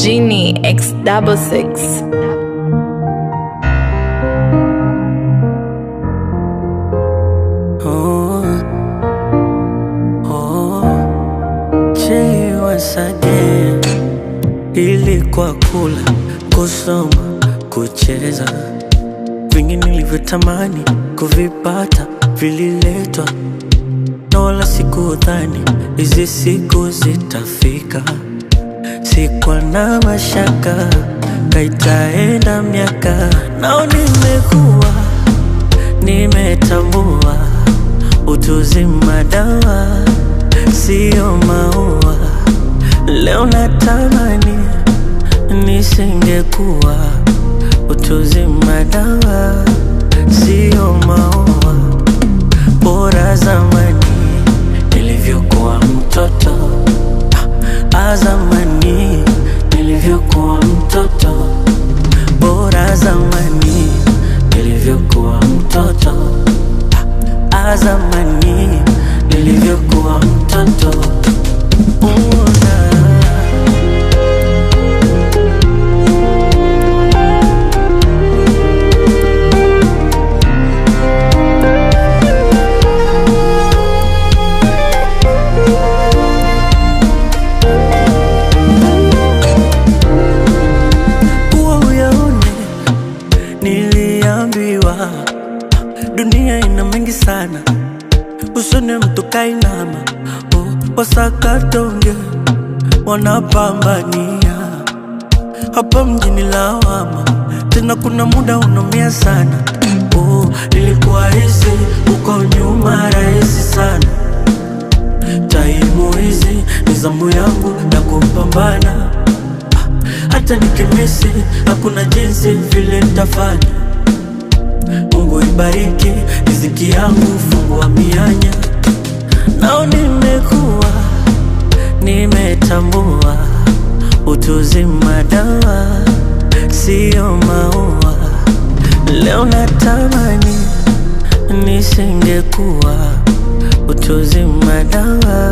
Genie X66. Once again, ilikuwa kula, kusoma, kucheza, vingi nilivyotamani kuvipata vililetwa, na wala sikudhani hizi siku zitafika. Sikuwa na mashaka kaitaenda miaka, nao nimekuwa nimetambua utu uzima dawa sio maua. Leo natamani nisingekuwa utu uzima dawa sio maua. Bora zamani nilivyokuwa mtoto, zamani nilivyokuwa mtoto. Bora zamani nilivyokuwa mtoto, zamani nilivyokuwa mtoto. Niliambiwa dunia ina mengi sana, usone mtu kainama. Wasakatonge wanapambania hapa mjini lawama, tena kuna muda unaumia sana. Ilikuwa hizi uko nyuma rahisi sana. Taimu hizi ni zamu yangu na kupambana, hata nikimisi hakuna jinsi vile nitafanya. Mungu ibariki riziki yangu, fungua mianya. Nao nimekuwa nimetambua utu uzima dawa sio maua. Leo natamani nisingekuwa utu uzima dawa